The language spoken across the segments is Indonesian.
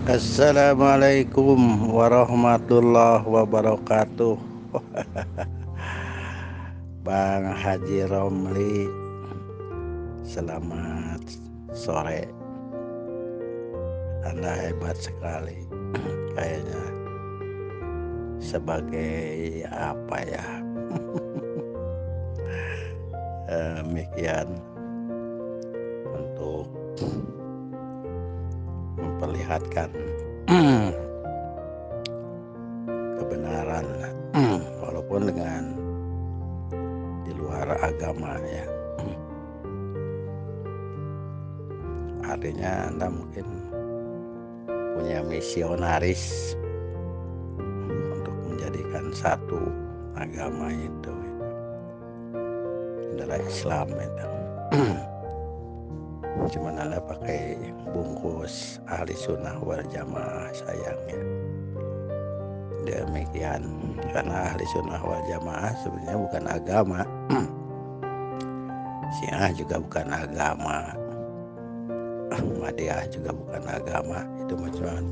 Assalamualaikum warahmatullahi wabarakatuh. Bang Haji Romli, selamat sore. Anda hebat sekali. Kayaknya sebagai apa ya? Demikian untuk memperlihatkan kebenaran walaupun dengan di luar agama ya. Artinya Anda mungkin punya misionaris untuk menjadikan satu agama itu adalah Islam itu. Cuman Anda pakai bungkus ahli sunnah wal jamaah, sayangnya demikian, karena ahli sunnah wal jamaah sebenarnya bukan agama. Syiah juga bukan agama, Ahmadiyah juga bukan agama. Itu macam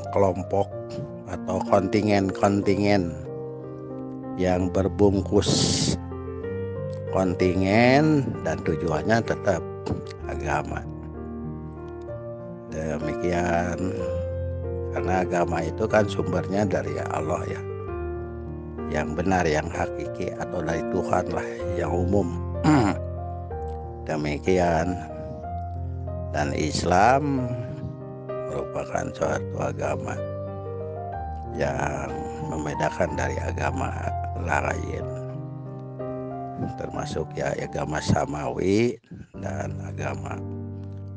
kelompok atau kontingen yang berbungkus kontingen dan tujuannya tetap agama. Demikian, karena agama itu kan sumbernya dari Allah ya, yang benar, yang hakiki, atau dari Tuhan lah, yang umum. Demikian. Dan Islam merupakan suatu agama yang membedakan dari agama lain, termasuk ya agama samawi dan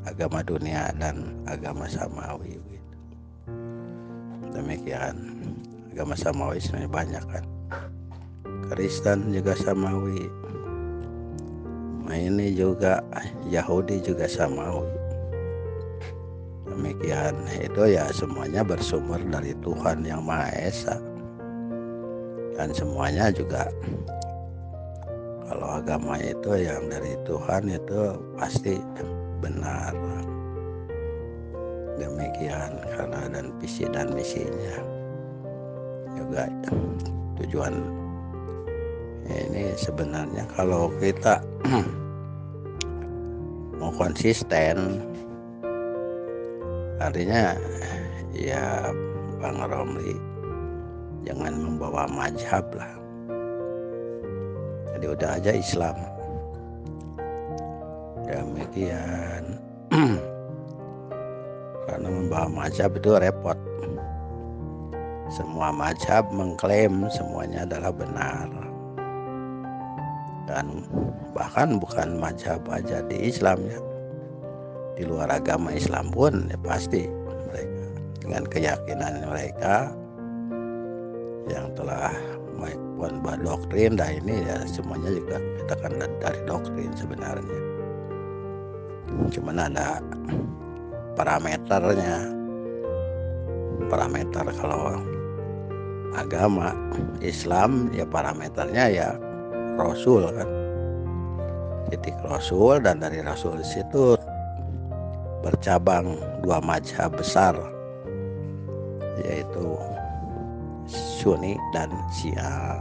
agama dunia dan agama samawi. Demikian. Agama samawi sebenarnya banyak kan. Kristen juga samawi, ini juga Yahudi juga samawi. Demikian. Itu ya semuanya bersumber dari Tuhan yang Maha Esa, dan semuanya juga kalau agama itu yang dari Tuhan itu pasti benar. Demikian, karena dan visi dan misinya juga tujuan ini. Sebenarnya kalau kita mau konsisten, artinya ya Bang Romli jangan membawa mazhab lah. Jadi udah aja Islam. Demikian. Karena membawa mazhab itu repot. Semua mazhab mengklaim semuanya adalah benar, dan bahkan bukan mazhab aja di Islam ya, di luar agama Islam pun ya pasti mereka dengan keyakinan mereka yang telah membuat doktrin. Dan ini ya semuanya juga kita kan dari doktrin sebenarnya, cuman ada parameter kalau agama Islam ya parameternya ya Rasul kan, titik Rasul, dan dari Rasul situ bercabang dua mazhab besar, yaitu Sunni dan Syiah.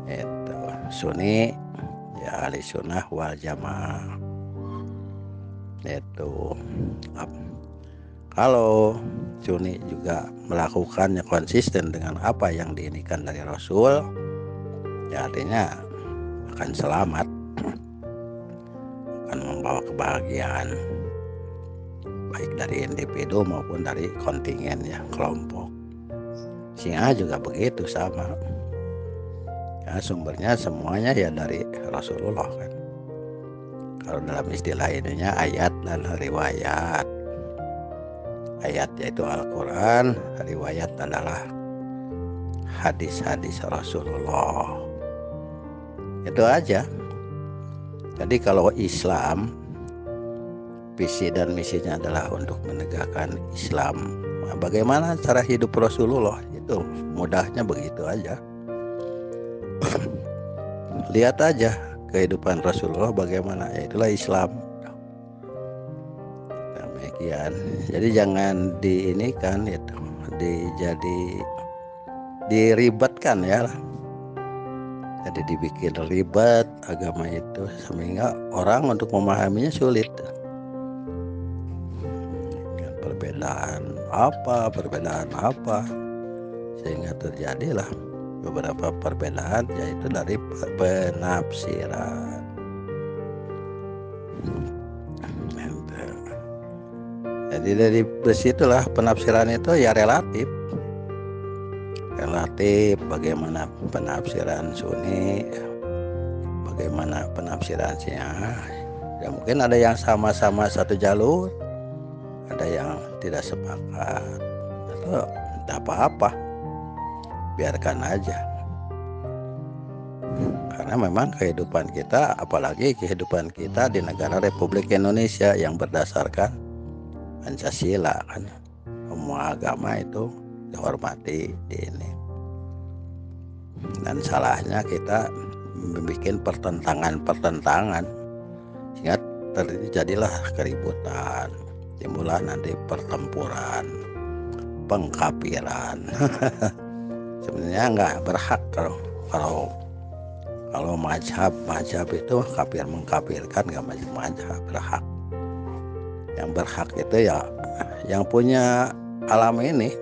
Itu Sunni ya ahli sunnah wal jamaah. Itu kalau Sunni juga melakukannya konsisten dengan apa yang diinikan dari Rasul, ya artinya akan selamat, akan membawa kebahagiaan baik dari individu maupun dari kontingen ya, kelompok. Syiah juga begitu, sama ya, sumbernya semuanya ya dari Rasulullah kan. Kalau dalam istilah ininya ayat dan riwayat. Ayat yaitu Al-Quran, riwayat adalah hadis-hadis Rasulullah. Itu aja. Jadi kalau Islam, visi dan misinya adalah untuk menegakkan Islam. Nah, bagaimana cara hidup Rasulullah? Itu mudahnya begitu aja. Lihat aja kehidupan Rasulullah bagaimana, ya itulah Islam. demikian. Jadi jangan diinikan itu, diribetkan ya. Jadi dibikin ribet agama itu sehingga orang untuk memahaminya sulit. Perbedaan apa sehingga terjadilah beberapa perbedaan, yaitu dari penafsiran. Jadi dari situlah penafsiran itu ya relatif bagaimana penafsiran Sunni, bagaimana penafsiran Syiah. Ya mungkin ada yang sama-sama satu jalur, ada yang tidak sepakat, itu tidak apa-apa, biarkan aja. Karena memang kehidupan kita, apalagi kehidupan kita di negara Republik Indonesia yang berdasarkan Pancasila kan, semua agama itu dihormati di ini. Dan salahnya kita membuat pertentangan sehingga terjadilah keributan, timbullah nanti pertempuran, pengkafiran. Sebenarnya nggak berhak kalau mazhab itu kafir mengkafirkan, nggak mazhab berhak. Yang berhak itu ya yang punya alam ini,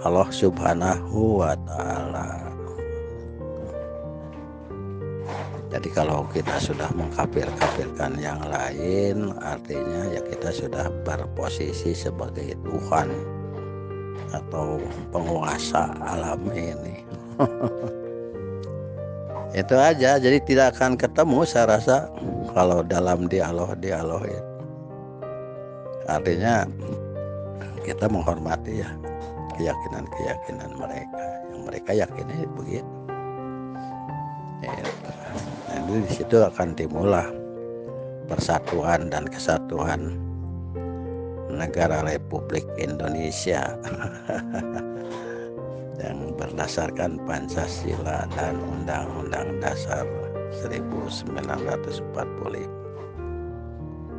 Allah Subhanahu wa Ta'ala. Jadi kalau kita sudah mengkafirkan yang lain, artinya ya kita sudah berposisi sebagai Tuhan atau penguasa alam ini. Itu aja. Jadi tidak akan ketemu saya rasa kalau dalam dialog itu. Artinya kita menghormati ya keyakinan mereka, yang mereka yakini begitu. Jadi di situ akan timbullah persatuan dan kesatuan negara Republik Indonesia yang berdasarkan Pancasila dan Undang-Undang Dasar 1945.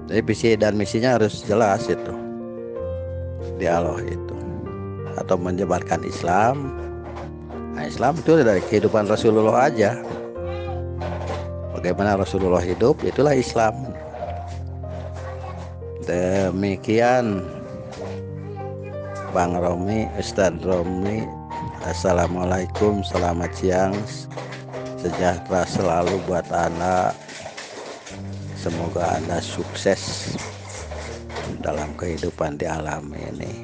Jadi visi dan misinya harus jelas itu, dialog itu, atau menyebarkan Islam. Nah, Islam itu dari kehidupan Rasulullah aja. Bagaimana Rasulullah hidup, itulah Islam. Demikian Bang Romi, Ustadz Romi. Assalamualaikum, selamat siang, sejahtera selalu buat Anda. Semoga Anda sukses dalam kehidupan di alam ini.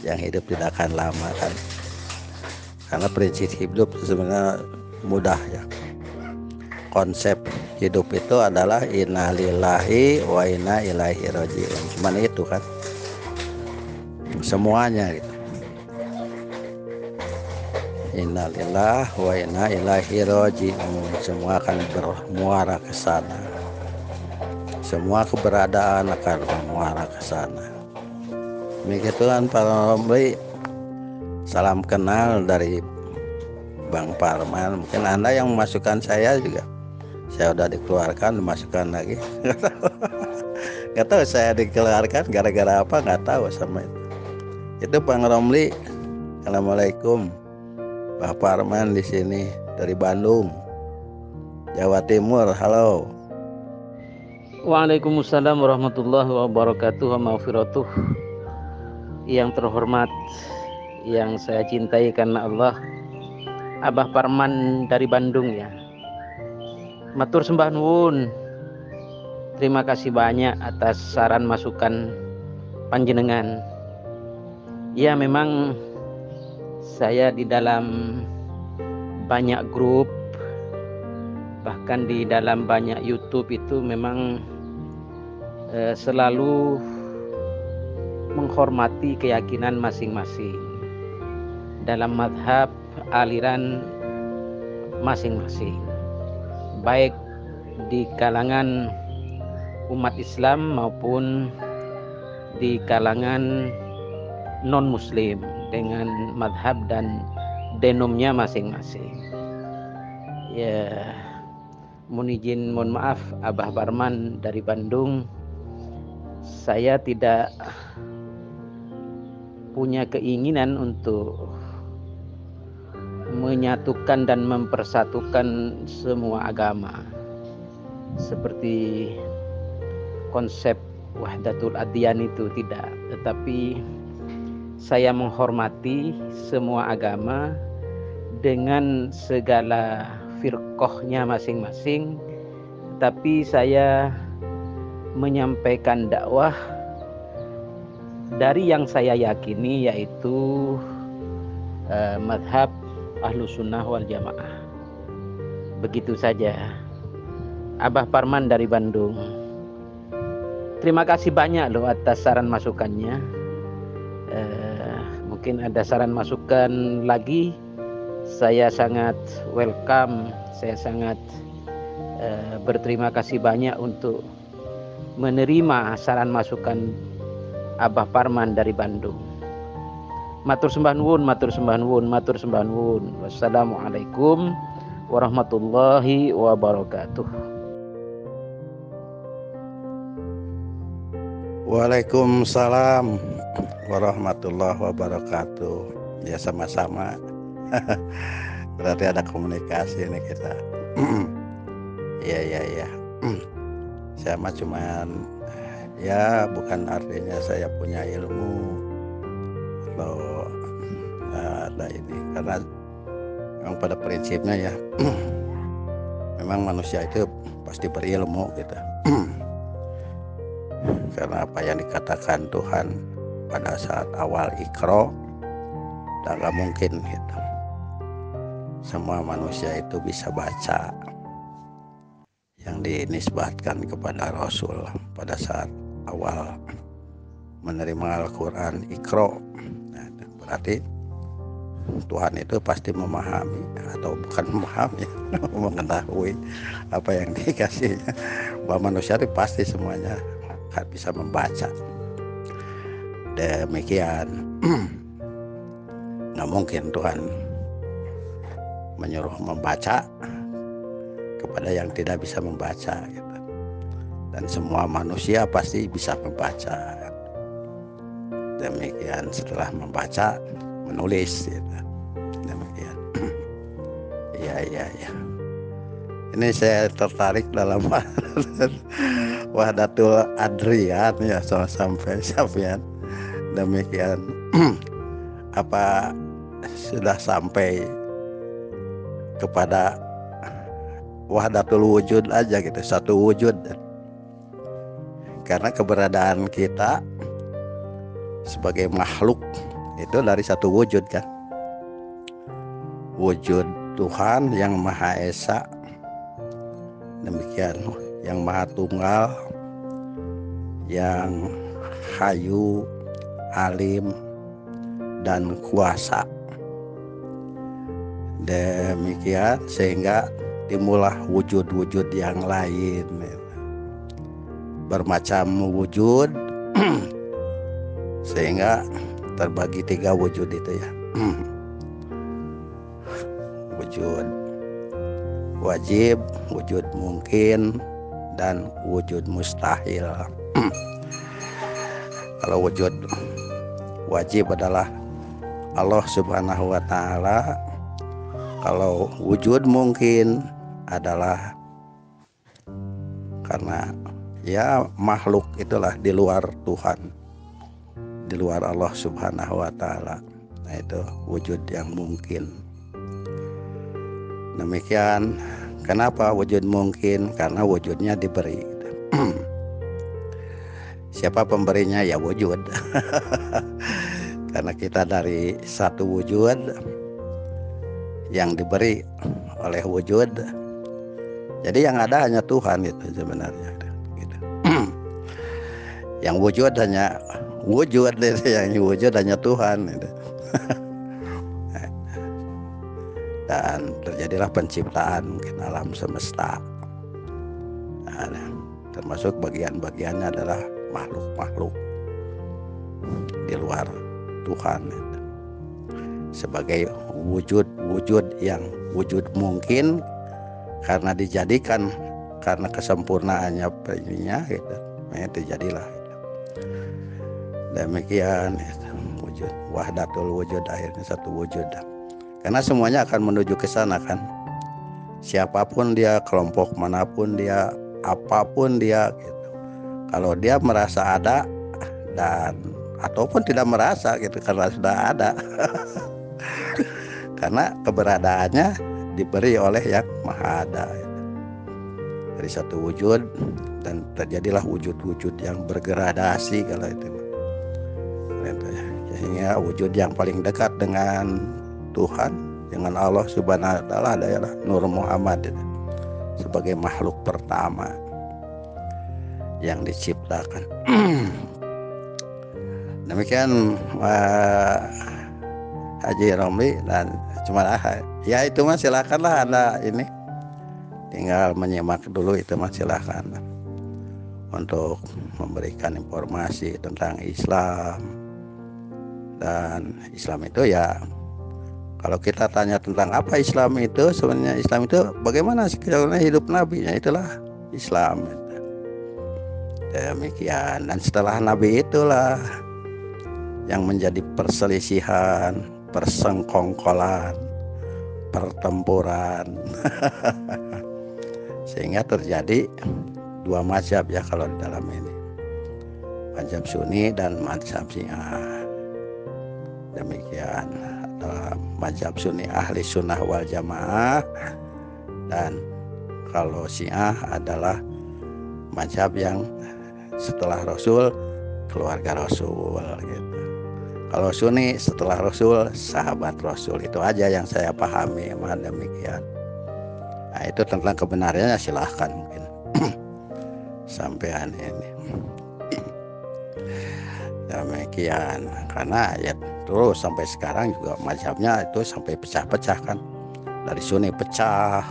Yang hidup tidak akan lama kan, karena prinsip hidup sebenarnya mudah ya. Konsep hidup itu adalah inna lillahi wa inna ilaihi raji'un. Cuman itu kan semuanya gitu. Inna lillahi wa inna ilaihi raji'un. Semua akan bermuara ke sana. Semua keberadaan akan bermuara ke sana. Begitulah Pak Romli. Salam kenal dari Bang Parman. Mungkin Anda yang memasukkan saya juga. Saya udah dikeluarkan, dimasukkan lagi. Nggak tahu saya dikeluarkan gara-gara apa, nggak tahu sama itu. Itu Bang Romli. Assalamualaikum. Pak Parman di sini dari Bandung, Jawa Timur. Halo. Waalaikumsalam warahmatullahi wabarakatuh. Maghfiratuh. Yang terhormat, yang saya cintai karena Allah, Abah Parman dari Bandung ya. Matur sembah nuwun. Terima kasih banyak atas saran masukan panjenengan. Ya memang saya di dalam banyak grup, bahkan di dalam banyak YouTube itu memang selalu menghormati keyakinan masing-masing dalam mazhab aliran masing-masing, baik di kalangan umat Islam maupun di kalangan non-muslim dengan mazhab dan denomnya masing-masing. Ya, mohon maaf Abah Parman dari Bandung. saya tidak punya keinginan untuk menyatukan dan mempersatukan semua agama seperti konsep wahdatul adyan itu, tidak, tetapi saya menghormati semua agama dengan segala firqahnya masing-masing, tapi saya menyampaikan dakwah dari yang saya yakini, yaitu madhab Ahlus Sunnah wal Jamaah. Begitu saja. Abah Parman dari Bandung. Terima kasih banyak loh atas saran masukannya. Mungkin ada saran masukan lagi, saya sangat welcome. Saya sangat berterima kasih banyak untuk menerima saran masukan Abah Parman dari Bandung. Matur sembah nuwun, matur sembah nuwun, matur sembah nuwun. Wassalamualaikum warahmatullahi wabarakatuh. Waalaikumsalam warahmatullahi wabarakatuh. Ya, sama-sama. Berarti ada komunikasi nih kita. Iya. Saya mah cuman, ya bukan artinya saya punya ilmu atau ada ini, karena memang pada prinsipnya ya memang manusia itu pasti berilmu gitu. Karena apa yang dikatakan Tuhan pada saat awal Iqra, gak mungkin gitu semua manusia itu bisa baca. Yang dinisbatkan kepada Rasul pada saat awal menerima Al-Quran, Iqra, nah, berarti Tuhan itu pasti memahami, atau bukan memahami, mengetahui apa yang dikasihnya. Bahwa manusia itu pasti semuanya bisa membaca. Demikian. Nggak mungkin Tuhan menyuruh membaca kepada yang tidak bisa membaca gitu. Dan semua manusia pasti bisa membaca. Demikian, setelah membaca menulis gitu. Demikian. Iya. Ini saya tertarik dalam Wahdatul Adrian ya, sampai Syafian. Demikian. Apa sudah sampai kepada wahdatul wujud aja gitu, satu wujud. Karena keberadaan kita sebagai makhluk itu dari satu wujud kan. Wujud Tuhan yang Maha Esa. Demikian, yang Maha Tunggal, yang Hayu, Alim, dan Kuasa. Demikian, sehingga timbullah wujud-wujud yang lain, bermacam wujud, sehingga terbagi 3 wujud itu ya. Wujud wajib, wujud mungkin, dan wujud mustahil. Kalau wujud wajib adalah Allah Subhanahu wa Ta'ala. Kalau wujud mungkin adalah karena ya makhluk itulah di luar Tuhan, di luar Allah Subhanahu wa Ta'ala. Nah, itu wujud yang mungkin. Demikian. Kenapa wujud mungkin? Karena wujudnya diberi. Siapa pemberinya? Ya wujud. Karena kita dari satu wujud yang diberi oleh wujud. Jadi yang ada hanya Tuhan itu sebenarnya gitu. Yang wujud hanya wujud, yang wujud hanya Tuhan gitu. Dan terjadilah penciptaan mungkin alam semesta. Nah, termasuk bagian-bagiannya adalah makhluk-makhluk di luar Tuhan gitu. Sebagai wujud-wujud yang wujud mungkin karena dijadikan, karena kesempurnaannya ininya gitu. Nah, terjadilah gitu. Demikian wujud wahdatul wujud, akhirnya satu wujud. Karena semuanya akan menuju ke sana kan. Siapapun dia, kelompok manapun dia, apapun dia gitu. Kalau dia merasa ada dan ataupun tidak merasa gitu karena sudah ada. Karena keberadaannya diberi oleh yang maha ada gitu. Dari satu wujud dan terjadilah wujud-wujud yang bergradasi kalau itu. Sehingga wujud yang paling dekat dengan Tuhan, dengan Allah Subhanahu wa taala adalah Nur Muhammad itu, sebagai makhluk pertama yang diciptakan. Demikian Haji Romli, dan cuma ya itu mah silakanlah Anda ini tinggal menyimak dulu, itu mah silakan untuk memberikan informasi tentang Islam. Dan Islam itu ya, kalau kita tanya tentang apa Islam itu, sebenarnya Islam itu bagaimana sebenarnya hidup Nabi, ya itulah Islam. Demikian. Dan setelah Nabi itulah yang menjadi perselisihan, persengkongkolan, pertempuran. Sehingga terjadi dua mazhab ya kalau di dalam ini, mazhab Sunni dan mazhab Syiah. Demikian, atau mazhab Sunni ahli sunnah wal jamaah, dan kalau Syiah adalah mazhab yang setelah Rasul, keluarga Rasul gitu. Kalau Sunni setelah Rasul, sahabat Rasul. Itu aja yang saya pahami. Demikian. Nah, itu tentang kebenarannya silahkan mungkin sampean ini. Demikian, karena ya terus sampai sekarang juga mazhabnya itu sampai pecah-pecah kan. Dari Sunni pecah,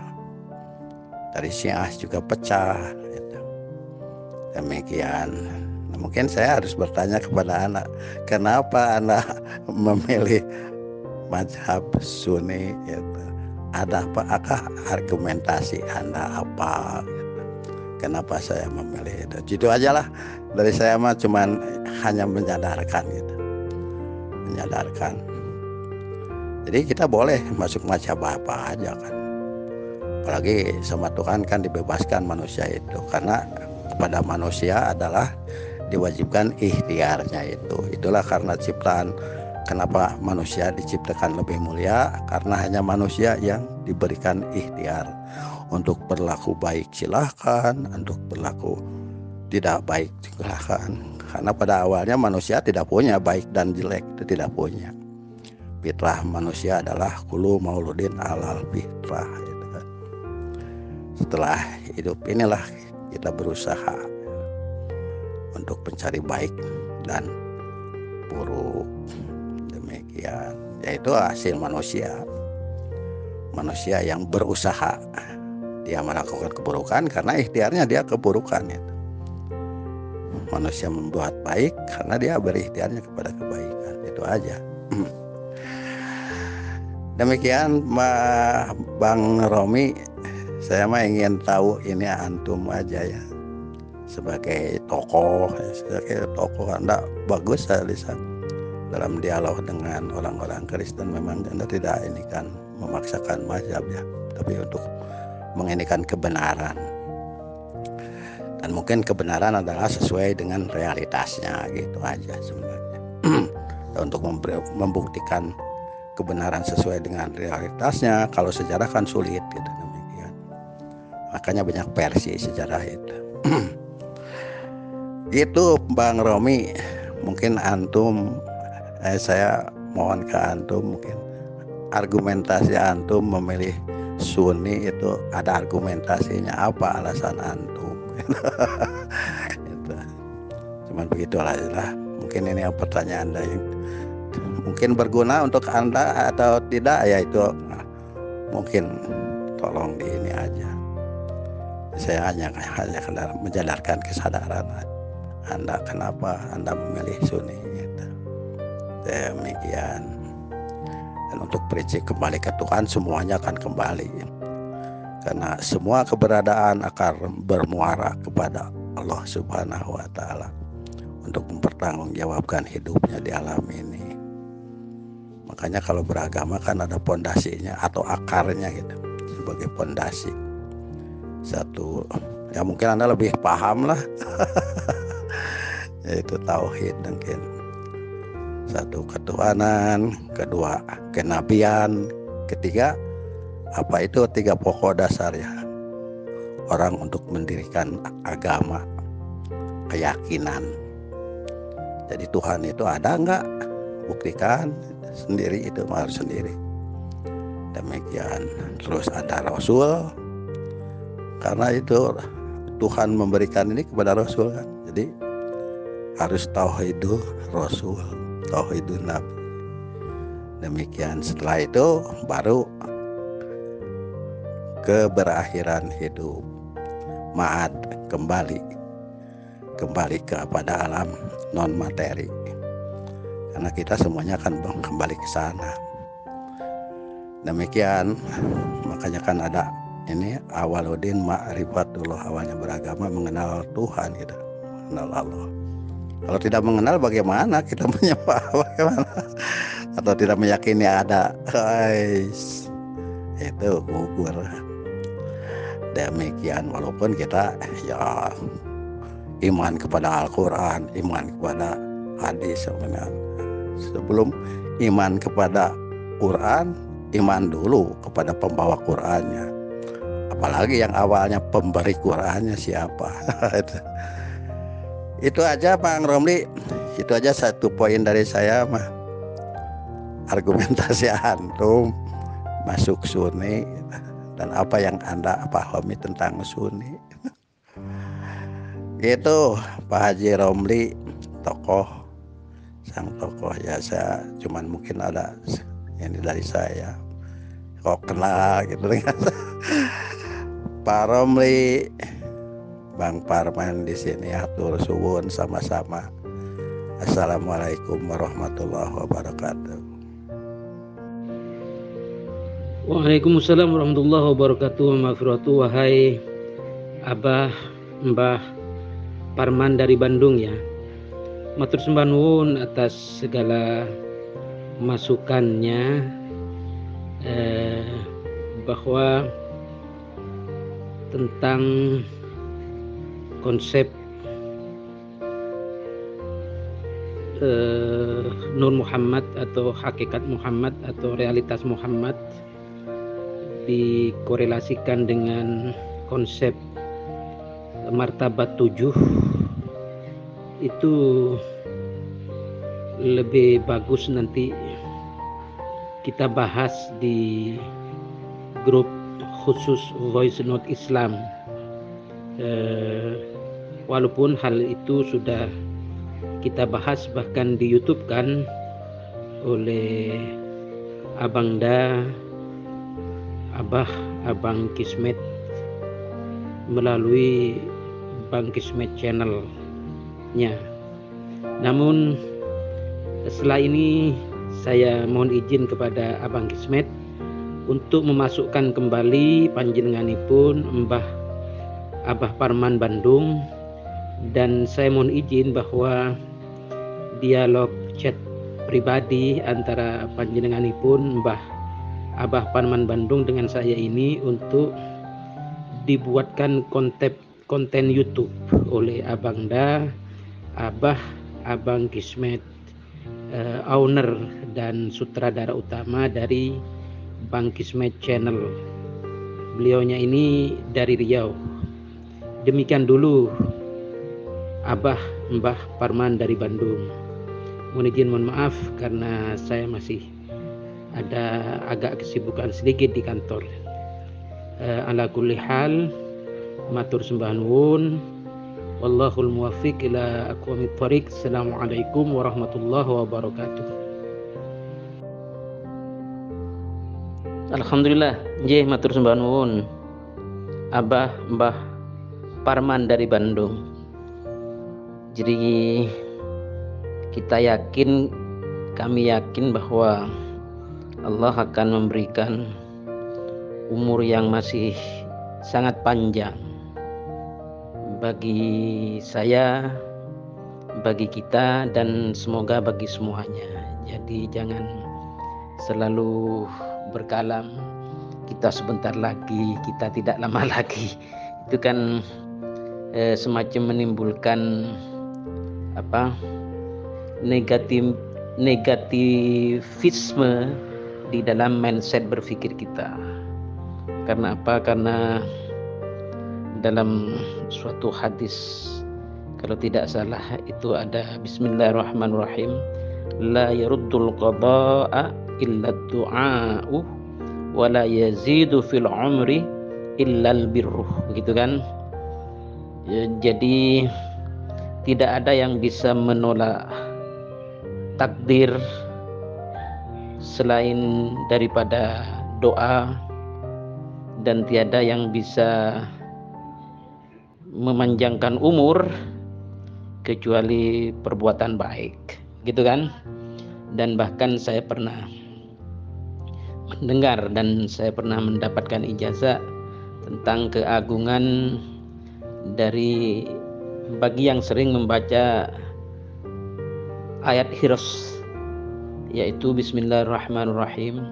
dari Syiah juga pecah gitu. Demikian. Nah, mungkin saya harus bertanya kepada anak, kenapa anak memilih mazhab Sunni gitu? Ada apakah argumentasi Anda apa gitu? Kenapa saya memilih itu? Gitu aja lah. Dari saya mah cuman hanya menyadarkan gitu. Menyadarkan. Jadi kita boleh masuk mazhab apa aja kan. Apalagi sama Tuhan kan dibebaskan manusia itu, karena kepada manusia adalah diwajibkan ikhtiarnya itu. Itulah karena ciptaan, kenapa manusia diciptakan lebih mulia, karena hanya manusia yang diberikan ikhtiar. Untuk berlaku baik silahkan, untuk berlaku tidak baik silahkan. Karena pada awalnya manusia tidak punya baik dan jelek, itu tidak punya. Fitrah manusia adalah kullu mauludin alal fitrah gitu kan. Setelah hidup inilah kita berusaha untuk mencari baik dan buruk. Demikian, yaitu hasil manusia. Manusia yang berusaha, dia melakukan keburukan karena ikhtiarnya dia keburukan itu. Manusia membuat baik karena dia berikhtiarnya kepada kebaikan. Itu aja. Demikian Bang Romi, saya mah ingin tahu ini antum aja ya, sebagai tokoh Anda bagus saya lihat dalam dialog dengan orang-orang Kristen. Memang Anda tidak ini kan memaksakan mazhab ya, tapi untuk menginikan kebenaran. Dan mungkin kebenaran adalah sesuai dengan realitasnya, gitu aja sebenarnya. Untuk membuktikan kebenaran sesuai dengan realitasnya, kalau sejarah kan sulit gitu. Demikian. Makanya banyak versi sejarah itu. Gitu Bang Romi, mungkin antum, saya mohon ke antum, mungkin argumentasi antum memilih Sunni itu ada argumentasinya apa, alasan antum? Gitu. Cuman begitulah lah. Mungkin ini pertanyaan Anda yang mungkin berguna untuk Anda atau tidak, ya itu mungkin tolong di ini aja. Saya hanya menjadarkan kesadaran Anda kenapa Anda memilih Sunni gitu. Demikian. Dan untuk prinsip kembali ke Tuhan, semuanya akan kembali. Karena semua keberadaan akan bermuara kepada Allah Subhanahu wa taala. untuk mempertanggungjawabkan hidupnya di alam ini. Makanya kalau beragama kan ada pondasinya atau akarnya gitu, sebagai pondasi. Satu, ya mungkin Anda lebih paham lah, yaitu tauhid mungkin. Satu, ketuhanan. Kedua, kenabian. Ketiga, apa itu 3 pokok dasar ya orang untuk mendirikan agama, keyakinan. Jadi Tuhan itu ada enggak? Buktikan sendiri, itu harus sendiri. Demikian. Terus ada Rasul, karena itu Tuhan memberikan ini kepada Rasul kan. Jadi harus tauhidul Rasul, tauhidul Nabi. Demikian. Setelah itu baru keberakhiran hidup, ma'ad, kembali kepada alam non materi, karena kita semuanya akan kembali ke sana. Demikian. Makanya kan ada ini awaludin ma'rifatullah, awalnya beragama mengenal Tuhan gitu, mengenal Allah. Kalau tidak mengenal bagaimana kita menyembah, bagaimana, atau tidak meyakini ada, itu gugur. Demikian. Walaupun kita ya iman kepada Al-Quran, iman kepada hadis sebenarnya. Sebelum iman kepada Quran, iman dulu kepada pembawa Qurannya. Apalagi yang awalnya pemberi Qurannya siapa. Itu aja Bang Romli. Itu aja satu poin dari saya mah. Argumentasi antum masuk Sunni dan apa yang Anda pahami tentang Sunni. Itu Pak Haji Romli, sang tokoh ya. Saya cuman mungkin ada ini dari saya kok kenal gitu dengan Pak Romli, Bang Parman di sini. Hatur suwun sama-sama. Assalamualaikum warahmatullahi wabarakatuh. Waalaikumsalam warahmatullahi wabarakatuh. Maghfiratuh. Wahai Abah Mbah Parman dari Bandung ya, matur sembah nuwun atas segala masukannya, bahwa tentang konsep Nur Muhammad atau hakikat Muhammad atau realitas Muhammad dikorelasikan dengan konsep martabat 7, itu lebih bagus nanti kita bahas di grup khusus Voice Note Islam. Walaupun hal itu sudah kita bahas bahkan di YouTube kan oleh Abangda, Abang Kismet melalui Bang Kismet channel-nya. Namun setelah ini saya mohon izin kepada Abang Kismet untuk memasukkan kembali panjenenganipun Mbah Abah Parman Bandung, dan saya mohon izin bahwa dialog chat pribadi antara panjenenganipun Mbah Abah Parman Bandung dengan saya ini untuk dibuatkan konten YouTube oleh Abangda, Abang Kismet, owner dan sutradara utama dari Bang Kismet Channel. Beliaunya ini dari Riau. Demikian dulu Mbah Parman dari Bandung. Mohon izin, mohon maaf karena saya masih ada agak kesibukan sedikit di kantor. Ala kulli hal, matur sembah nuwun. Wallahul muwaffiq ila aqwamit thoriq. Assalamualaikum warahmatullahi wabarakatuh. Alhamdulillah, nggih matur sembah nuwun. Mbah Parman dari Bandung. Jadi kami yakin bahwa Allah akan memberikan umur yang masih sangat panjang bagi saya bagi kita dan semoga bagi semuanya. Jadi jangan selalu berkalam, kita sebentar lagi, kita tidak lama lagi. Itu kan semacam menimbulkan negativisme di dalam mindset berpikir kita. Karena apa? Karena dalam suatu hadis, kalau tidak salah itu ada Bismillahirrahmanirrahim, la yaruddul qada'a illa du'a'u wa la yazidu fil umri illa albirruh, begitu kan? Jadi tidak ada yang bisa menolak takdir selain daripada doa, dan tiada yang bisa memanjangkan umur kecuali perbuatan baik, gitu kan? Dan bahkan saya pernah mendengar dan saya pernah mendapatkan ijazah tentang keagungan dari bagi yang sering membaca ayat Hirs, yaitu Bismillahirrahmanirrahim,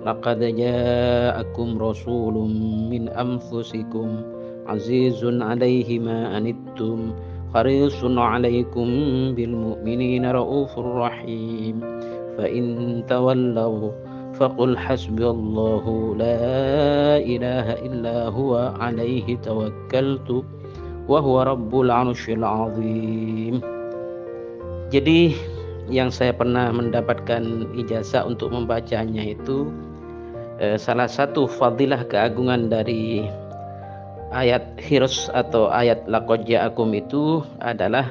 laqad ja'akum rasulun min anfusikum azizun 'alaihi ma anittum harisun 'alaikum bil mu'minina raufur rahim fa in tawallaw faqul hasbiyallahu la ilaha illa huwa 'alaihi tawakkaltu wa huwa rabbul 'arsyil 'azim. Jadi yang saya pernah mendapatkan ijazah untuk membacanya itu salah satu fadilah keagungan dari ayat Hirs atau ayat laqad ja'akum itu adalah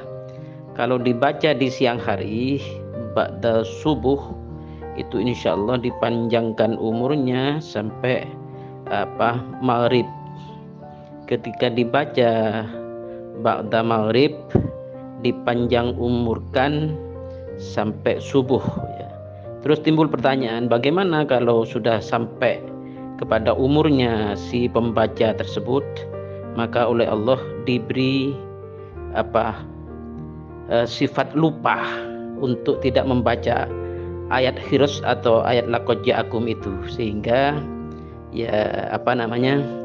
kalau dibaca di siang hari ba'da subuh itu insyaallah dipanjangkan umurnya sampai maghrib. Ketika dibaca ba'da maghrib dipanjang umurkan sampai subuh ya. Terus timbul pertanyaan, bagaimana kalau sudah sampai kepada umurnya si pembaca tersebut, maka oleh Allah diberi sifat lupa untuk tidak membaca ayat Hirs atau ayat laqad ja'akum itu, sehingga ya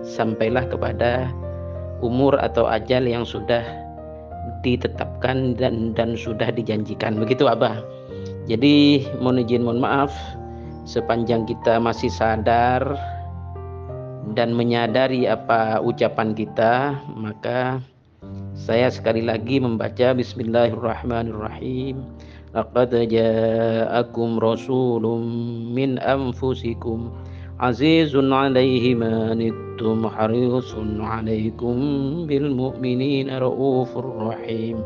sampailah kepada umur atau ajal yang sudah ditetapkan dan sudah dijanjikan, begitu Abah. Jadi mohon maaf sepanjang kita masih sadar dan menyadari apa ucapan kita, maka saya sekali lagi membaca Bismillahirrahmanirrahim, laqad ja'akum rasulun min anfusikum azizun 'alaihi ma anittum harisun 'alaikum bil mu'minina raufur rahim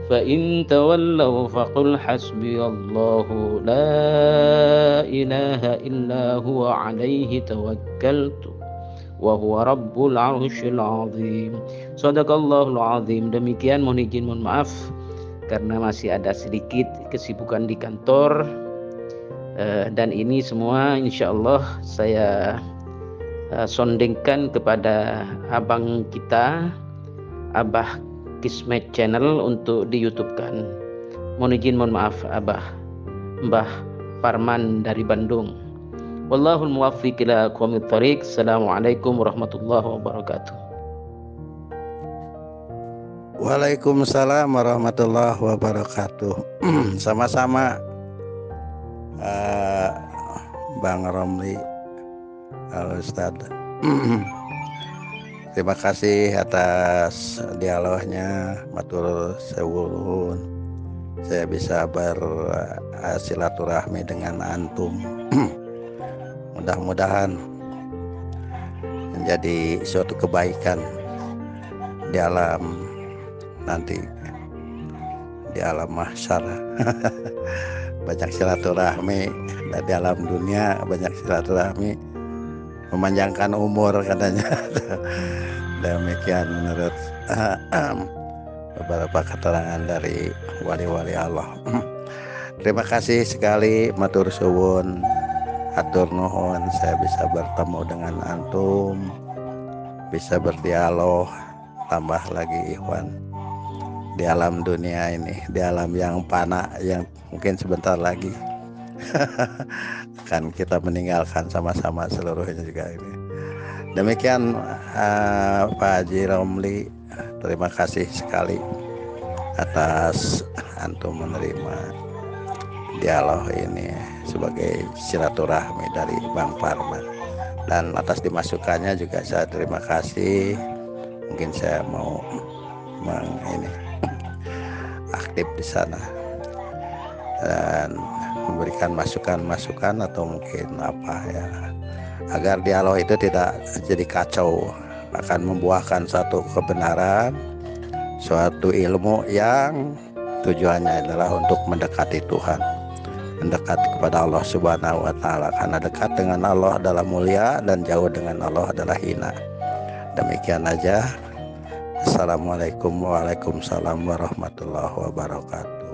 fa in tawallaw faqul hasbiyallahu la ilaha illa huwa 'alaihi tawakkaltu wa huwa rabbul 'arsyil 'azim. Shadaqallahul 'azim. Demikian, mohon maaf karena masih ada sedikit kesibukan di kantor. Dan ini semua insyaallah saya sondingkan kepada abang kita, Abah Kismet Channel, untuk di YouTube-kan. Mohon maaf Abah, Mbah Parman dari Bandung. Wallahul muwaffiq ila aqwamit thoriq. Assalamualaikum warahmatullahi wabarakatuh. Waalaikumsalam warahmatullahi wabarakatuh. Sama-sama Bang Romli Al-Ustad. Terima kasih atas dialognya, matur sewulun. Saya bisa bersilaturahmi dengan antum. Mudah-mudahan menjadi suatu kebaikan di alam nanti, di alam mahsyar. Banyak silaturahmi, dan di alam dunia banyak silaturahmi, memanjangkan umur katanya. Demikian menurut beberapa keterangan dari wali-wali Allah. Terima kasih sekali, matur suwun, atur nuhun, saya bisa bertemu dengan antum, bisa berdialog, tambah lagi ikhwan. di alam dunia ini, di alam yang fana yang mungkin sebentar lagi akan kita meninggalkan sama-sama seluruhnya juga ini. Demikian Pak Haji Romli, terima kasih sekali atas antum menerima dialog ini sebagai silaturahmi dari Bang Parman, dan atas dimasukannya juga saya terima kasih. Mungkin saya mau aktif di sana dan memberikan masukan-masukan atau mungkin apa ya, agar dialog itu tidak jadi kacau, akan membuahkan satu kebenaran, suatu ilmu yang tujuannya adalah untuk mendekati Tuhan, mendekat kepada Allah Subhanahu wa Ta'ala, karena dekat dengan Allah adalah mulia dan jauh dengan Allah adalah hina. Demikian aja. Assalamualaikum warahmatullahi wabarakatuh.